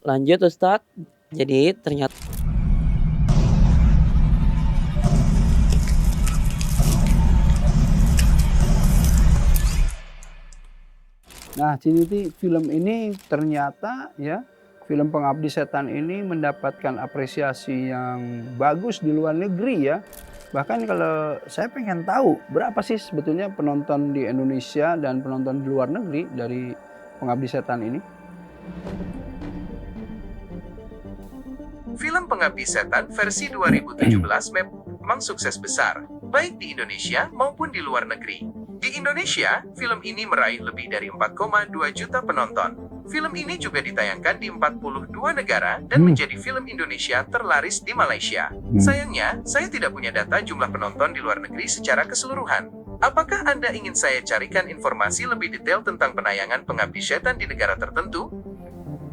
Lanjut Ustadz, jadi ternyata Nah, jadi film ini ternyata ya, film Pengabdi Setan ini mendapatkan apresiasi yang bagus di luar negeri ya. Bahkan kalau saya pengen tahu berapa sih sebetulnya penonton di Indonesia dan penonton di luar negeri dari Pengabdi Setan ini? Film Pengabdi Setan versi 2017 memang sukses besar, baik di Indonesia maupun di luar negeri. Di Indonesia, film ini meraih lebih dari 4,2 juta penonton. Film ini juga ditayangkan di 42 negara dan menjadi film Indonesia terlaris di Malaysia. Sayangnya, saya tidak punya data jumlah penonton di luar negeri secara keseluruhan. Apakah Anda ingin saya carikan informasi lebih detail tentang penayangan Pengabdi Setan di negara tertentu?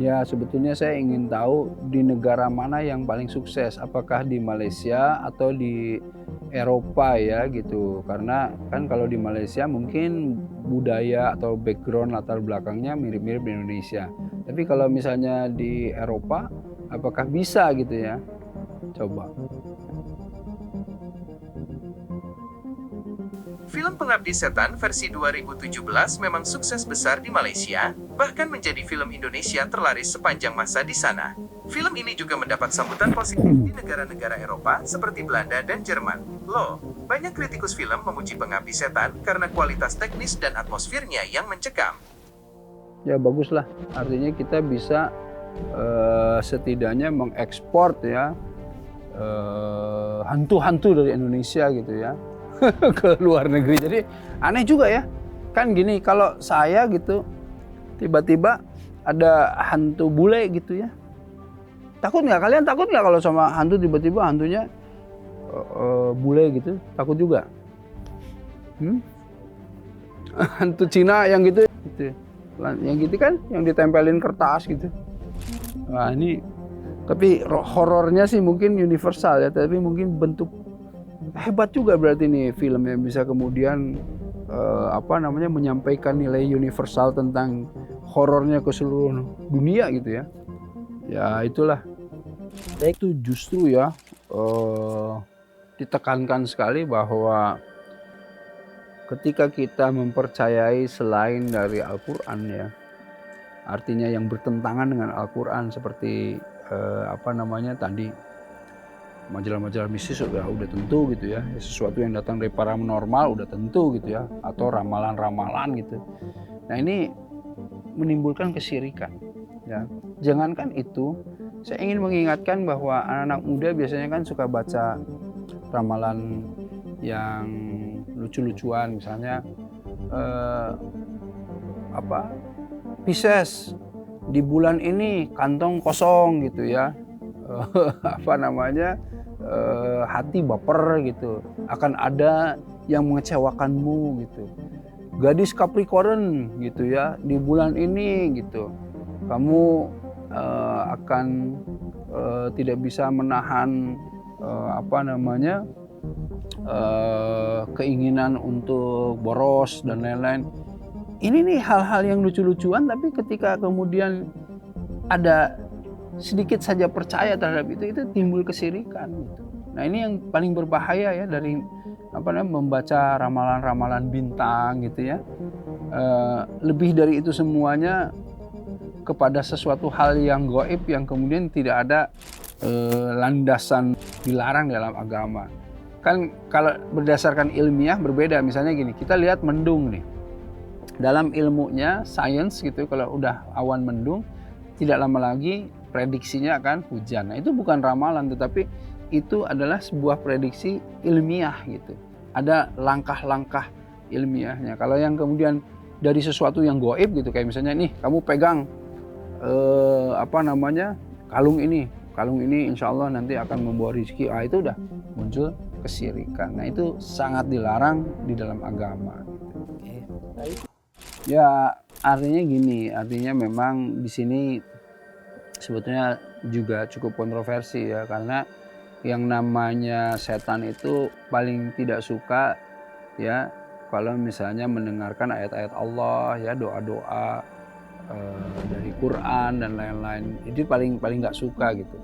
Ya, sebetulnya saya ingin tahu di negara mana yang paling sukses, apakah di Malaysia atau di Eropa ya gitu. Karena kan kalau di Malaysia mungkin budaya atau background latar belakangnya mirip-mirip di Indonesia. Tapi kalau misalnya di Eropa, apakah bisa gitu ya? Coba. Film Pengabdi Setan versi 2017 memang sukses besar di Malaysia, bahkan menjadi film Indonesia terlaris sepanjang masa di sana. Film ini juga mendapat sambutan positif di negara-negara Eropa seperti Belanda dan Jerman. Loh, banyak kritikus film memuji Pengabdi Setan karena kualitas teknis dan atmosfernya yang mencekam. Ya baguslah, artinya kita bisa setidaknya mengekspor ya hantu-hantu dari Indonesia gitu ya ke luar negeri. Jadi aneh juga ya. Kan gini, kalau saya gitu tiba-tiba ada hantu bule gitu ya. Takut nggak? Kalian takut nggak kalau sama hantu tiba-tiba hantunya bule gitu? Takut juga? Hantu Cina yang gitu. Yang gitu kan, yang ditempelin kertas gitu. Wah ini, tapi horornya sih mungkin universal ya, tapi mungkin bentuk hebat juga berarti nih film yang bisa kemudian menyampaikan nilai universal tentang horornya ke seluruh dunia gitu ya. Ya itulah. Itu justru ya ditekankan sekali bahwa ketika kita mempercayai selain dari Al-Quran ya, artinya yang bertentangan dengan Al-Quran seperti tadi majalah-majalah mistis udah tentu gitu ya, sesuatu yang datang dari paranormal udah tentu gitu ya, atau ramalan-ramalan gitu. Nah ini menimbulkan kesyirikan ya. Jangankan itu, saya ingin mengingatkan bahwa anak-anak muda biasanya kan suka baca ramalan yang lucu-lucuan, misalnya Pisces di bulan ini kantong kosong gitu ya, hati baper gitu, akan ada yang mengecewakanmu gitu. Gadis Capricorn gitu ya, di bulan ini gitu kamu akan tidak bisa menahan keinginan untuk boros dan lain-lain. Ini nih hal-hal yang lucu-lucuan, tapi ketika kemudian ada sedikit saja percaya terhadap itu timbul kesyirikan gitu. Nah ini yang paling berbahaya ya dari membaca ramalan-ramalan bintang gitu ya. Lebih dari itu semuanya kepada sesuatu hal yang gaib yang kemudian tidak ada landasan dilarang dalam agama. Kan kalau berdasarkan ilmiah berbeda, misalnya gini, kita lihat mendung nih. Dalam ilmunya sains gitu, kalau udah awan mendung tidak lama lagi prediksinya akan hujan. Nah itu bukan ramalan, tetapi itu adalah sebuah prediksi ilmiah gitu. Ada langkah-langkah ilmiahnya. Kalau yang kemudian dari sesuatu yang gaib gitu, kayak misalnya nih kamu pegang kalung ini insya Allah nanti akan membawa rezeki, itu udah muncul kesyirikan. Nah itu sangat dilarang di dalam agama. Ya artinya gini, artinya memang di sini sebetulnya juga cukup kontroversi ya, karena yang namanya setan itu paling tidak suka ya kalau misalnya mendengarkan ayat-ayat Allah ya, doa-doa dari Quran dan lain-lain. Itu paling nggak suka gitu.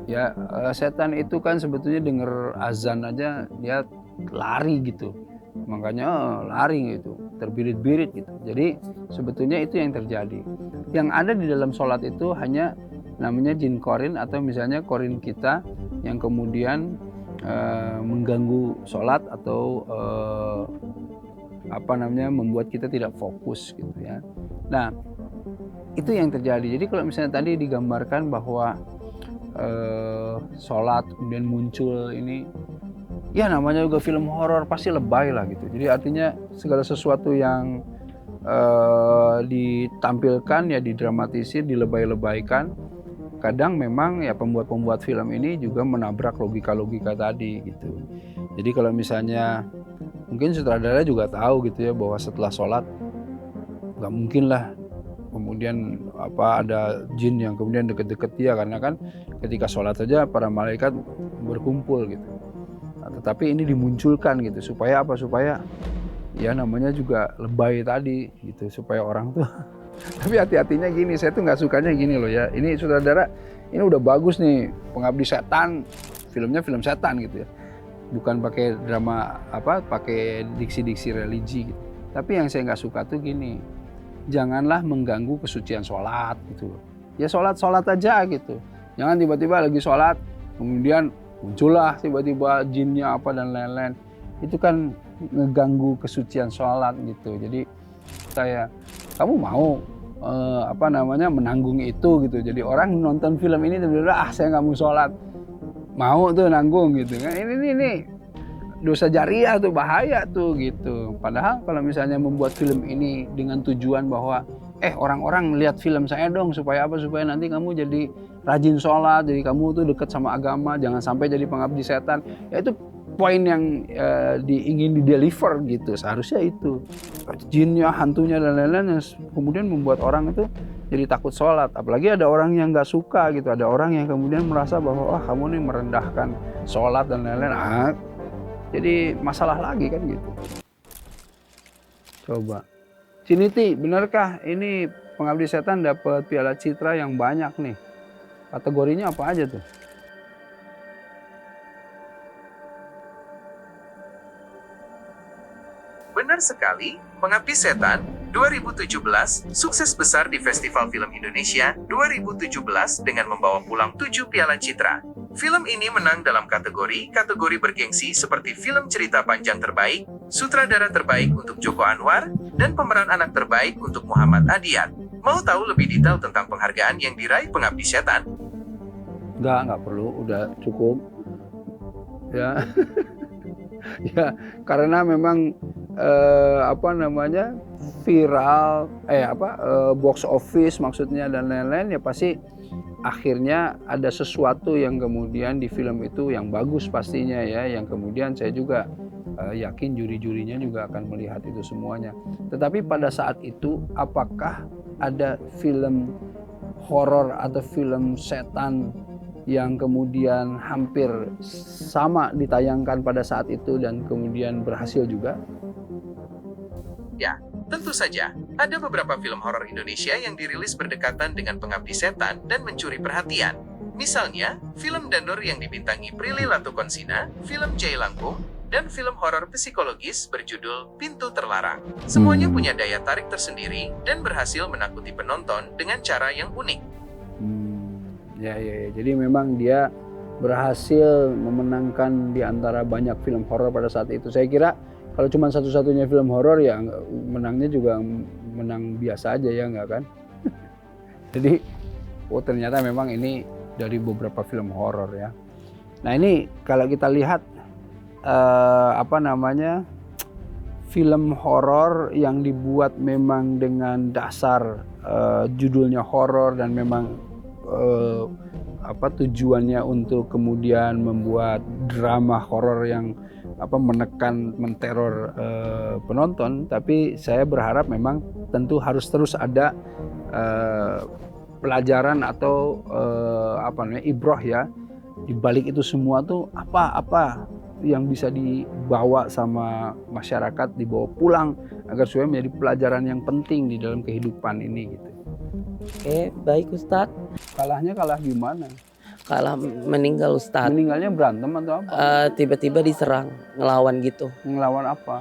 Ya setan itu kan sebetulnya denger azan aja dia lari gitu. Makanya lari gitu, terbirit-birit gitu. Jadi sebetulnya itu yang terjadi. Yang ada di dalam sholat itu hanya namanya jin korin atau misalnya korin kita yang kemudian mengganggu sholat atau membuat kita tidak fokus gitu ya. Nah itu yang terjadi. Jadi kalau misalnya tadi digambarkan bahwa sholat kemudian muncul ini, ya namanya juga film horor pasti lebay lah gitu. Jadi artinya segala sesuatu yang ditampilkan ya didramatisir, dilebay-lebaykan. Kadang memang ya pembuat film ini juga menabrak logika-logika tadi gitu. Jadi kalau misalnya mungkin sutradara juga tahu gitu ya bahwa setelah sholat nggak mungkin lah kemudian ada jin yang kemudian deket-deket dia, karena kan ketika sholat saja para malaikat berkumpul gitu. Nah, tetapi ini dimunculkan gitu supaya apa? Supaya ya namanya juga lebay tadi gitu, supaya orang tuh tapi hati-hatinya gini, saya tuh nggak sukanya gini loh ya. Ini sutradara ini udah bagus nih, Pengabdi Setan, filmnya film setan gitu ya. Bukan pakai drama pakai diksi-diksi religi gitu. Tapi yang saya nggak suka tuh gini, janganlah mengganggu kesucian sholat gitu loh. Ya sholat aja gitu. Jangan tiba-tiba lagi sholat kemudian muncullah tiba-tiba jinnya apa dan lain-lain. Itu kan ngeganggu kesucian sholat gitu. Jadi kamu mau menanggung itu gitu. Jadi orang nonton film ini tiba-tiba saya nggak mau sholat, mau tuh nanggung gitu kan. Ini dosa jariah tuh, bahaya tuh gitu. Padahal kalau misalnya membuat film ini dengan tujuan bahwa orang-orang lihat film saya dong supaya apa? Supaya nanti kamu jadi rajin sholat, jadi kamu tuh dekat sama agama, jangan sampai jadi pengabdi setan. Ya itu poin yang ingin dideliver gitu. Seharusnya itu jinnya, hantunya dan lain-lain yang kemudian membuat orang itu jadi takut sholat. Apalagi ada orang yang nggak suka gitu, ada orang yang kemudian merasa bahwa kamu nih merendahkan sholat dan lain-lain. Jadi masalah lagi kan gitu. Coba Ciniti, benarkah ini Pengabdi Setan dapat Piala Citra yang banyak nih? Kategorinya apa aja tuh? Benar sekali, Pengabdi Setan 2017 sukses besar di Festival Film Indonesia 2017 dengan membawa pulang 7 Piala Citra. Film ini menang dalam kategori bergengsi seperti film cerita panjang terbaik, sutradara terbaik untuk Joko Anwar, dan pemeran anak terbaik untuk Muhammad Adiat. Mau tahu lebih detail tentang penghargaan yang diraih Pengabdi Setan? Nggak perlu, udah cukup. Ya, ya karena memang viral, box office maksudnya dan lain-lain ya pasti akhirnya ada sesuatu yang kemudian di film itu yang bagus pastinya ya, yang kemudian saya juga yakin juri-jurinya juga akan melihat itu semuanya. Tetapi pada saat itu apakah ada film horor atau film setan yang kemudian hampir sama ditayangkan pada saat itu dan kemudian berhasil juga? Ya, tentu saja. Ada beberapa film horor Indonesia yang dirilis berdekatan dengan Pengabdi Setan dan mencuri perhatian. Misalnya, film Danur yang dibintangi Prilly Latuconsina, film Jai Langkung, dan film horor psikologis berjudul Pintu Terlarang. Semuanya punya daya tarik tersendiri dan berhasil menakuti penonton dengan cara yang unik. Ya. Jadi memang dia berhasil memenangkan di antara banyak film horor pada saat itu. Saya kira kalau cuma satu-satunya film horor ya menangnya juga menang biasa aja ya, enggak kan? Jadi ternyata memang ini dari beberapa film horor ya. Nah ini kalau kita lihat film horor yang dibuat memang dengan dasar judulnya horor dan memang tujuannya untuk kemudian membuat drama horor yang menteror penonton, tapi saya berharap memang tentu harus terus ada pelajaran atau ibroh ya di balik itu semua tuh apa yang bisa dibawa sama masyarakat, dibawa pulang agar supaya menjadi pelajaran yang penting di dalam kehidupan ini gitu. Oke, baik Ustadz. Kalahnya kalah gimana? Kalah meninggal Ustadz. Meninggalnya berantem atau apa? Tiba-tiba diserang, ngelawan gitu. Ngelawan apa?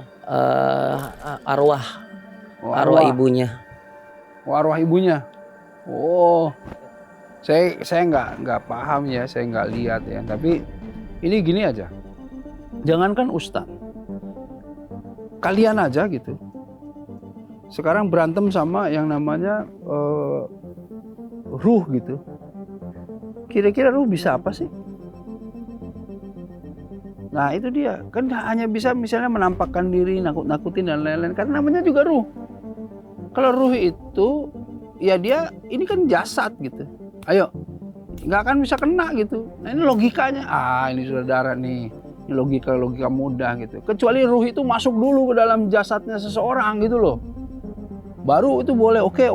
Arwah, Oh, arwah ibunya. Oh, arwah ibunya. Oh, saya nggak paham ya, saya nggak lihat ya. Tapi ini gini aja, jangankan ustadz, kalian aja gitu. Sekarang berantem sama yang namanya ruh gitu. Kira-kira ruh bisa apa sih? Nah itu dia, kan hanya bisa misalnya menampakkan diri, nakut-nakutin dan lain-lain. Karena namanya juga ruh. Kalau ruh itu, ya dia ini kan jasad gitu. Ayo, nggak akan bisa kena gitu. Nah ini logikanya, ini saudara nih, ini logika mudah gitu. Kecuali ruh itu masuk dulu ke dalam jasadnya seseorang gitu loh. Baru itu boleh, oke.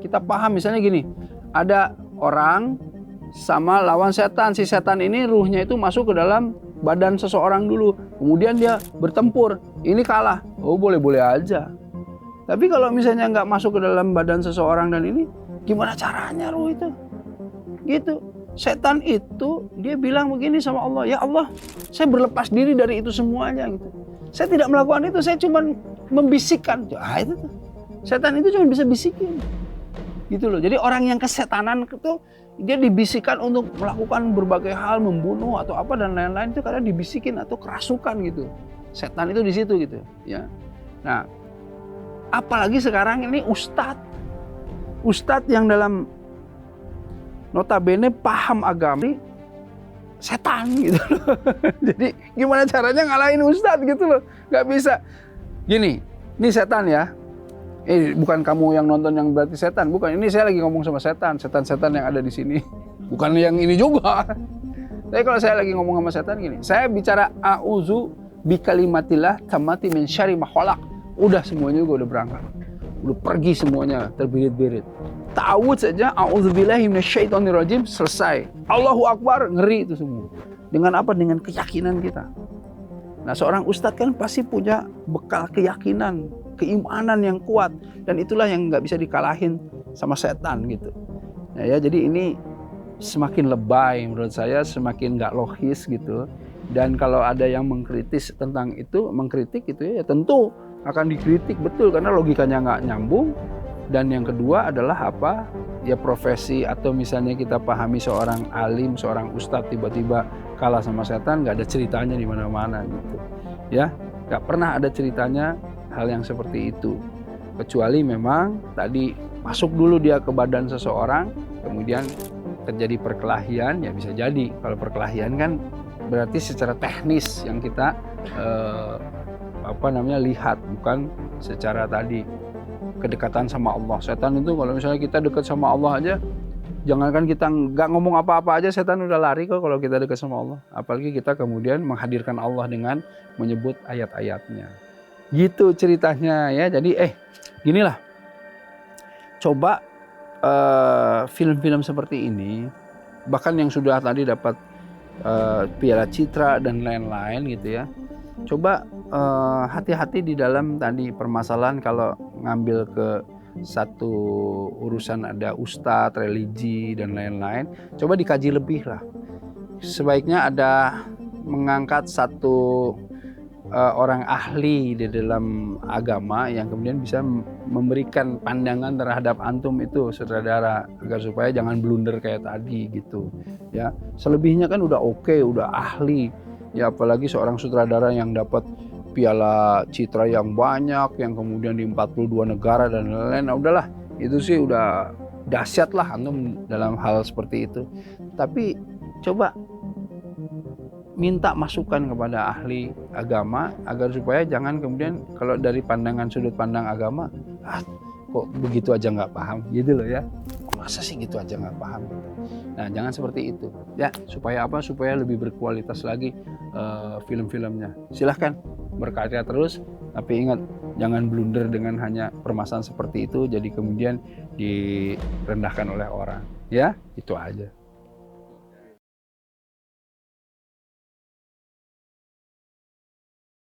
Kita paham misalnya gini, ada orang sama lawan setan. Si setan ini ruhnya itu masuk ke dalam badan seseorang dulu. Kemudian dia bertempur, ini kalah. Oh boleh-boleh aja. Tapi kalau misalnya nggak masuk ke dalam badan seseorang dan ini, gimana caranya ruh itu? Gitu. Setan itu dia bilang begini sama Allah, ya Allah, saya berlepas diri dari itu semuanya gitu. Saya tidak melakukan itu, saya cuma membisikkan. Itu tuh. Setan itu cuma bisa bisikin. Gitu loh. Jadi orang yang kesetanan itu dia dibisikkan untuk melakukan berbagai hal, membunuh atau apa dan lain-lain itu karena dibisikin atau kerasukan gitu. Setan itu di situ gitu, ya. Nah, apalagi sekarang ini ustadz yang dalam notabene paham agama setan gitu loh. Jadi gimana caranya ngalahin ustadz gitu loh, nggak bisa. Gini, ini setan ya. Bukan kamu yang nonton yang berarti setan, bukan. Ini saya lagi ngomong sama setan yang ada di sini. Bukan yang ini juga. Tapi kalau saya lagi ngomong sama setan gini, saya bicara a'udzu bikalimatillah tammati min syarri ma khalaq. Udah semuanya juga udah berangkat. Udah pergi semuanya, terbirit-birit. Ta'awudz saja, a'udzubillahi minasyaitonirrajim, selesai. Allahu Akbar, ngeri itu semua. Dengan apa? Dengan keyakinan kita. Nah, seorang ustadz kan pasti punya bekal keyakinan, keimanan yang kuat, dan itulah yang nggak bisa dikalahin sama setan gitu. Ya, jadi ini semakin lebay menurut saya, semakin nggak logis gitu. Dan kalau ada yang mengkritis tentang itu, mengkritik itu ya tentu akan dikritik betul karena logikanya nggak nyambung. Dan yang kedua adalah apa? Ya profesi atau misalnya kita pahami seorang alim, seorang ustadz tiba-tiba kalah sama setan, nggak ada ceritanya di mana-mana gitu. Ya, nggak pernah ada ceritanya hal yang seperti itu. Kecuali memang tadi masuk dulu dia ke badan seseorang, kemudian terjadi perkelahian, ya bisa jadi. Kalau perkelahian kan berarti secara teknis yang kita lihat, bukan secara tadi kedekatan sama Allah. Setan itu kalau misalnya kita dekat sama Allah aja, jangankan kita nggak ngomong apa-apa aja, setan udah lari kok kalau kita dekat sama Allah. Apalagi kita kemudian menghadirkan Allah dengan menyebut ayat-ayatnya. Gitu ceritanya ya. Jadi ginilah. Coba film-film seperti ini, bahkan yang sudah tadi dapat Piala Citra dan lain-lain gitu ya. Coba hati-hati di dalam tadi permasalahan kalau ngambil ke satu urusan ada ustadz, religi dan lain-lain. Coba dikaji lebih lah. Sebaiknya ada mengangkat satu orang ahli di dalam agama yang kemudian bisa memberikan pandangan terhadap antum itu sutradara, agar supaya jangan blunder kayak tadi gitu ya. Selebihnya kan udah oke, udah ahli ya, apalagi seorang sutradara yang dapat Piala Citra yang banyak, yang kemudian di 42 negara dan lain-lain. Nah, udahlah, itu sih udah dahsyat lah antum dalam hal seperti itu. Tapi coba minta masukan kepada ahli agama agar supaya jangan kemudian kalau dari pandangan sudut pandang agama, kok begitu aja nggak paham gitu loh ya. Masa sih gitu aja nggak paham. Nah, jangan seperti itu ya, supaya apa? Supaya lebih berkualitas lagi film-filmnya. Silahkan berkarya terus, tapi ingat jangan blunder dengan hanya permasalahan seperti itu jadi kemudian direndahkan oleh orang ya. Itu aja.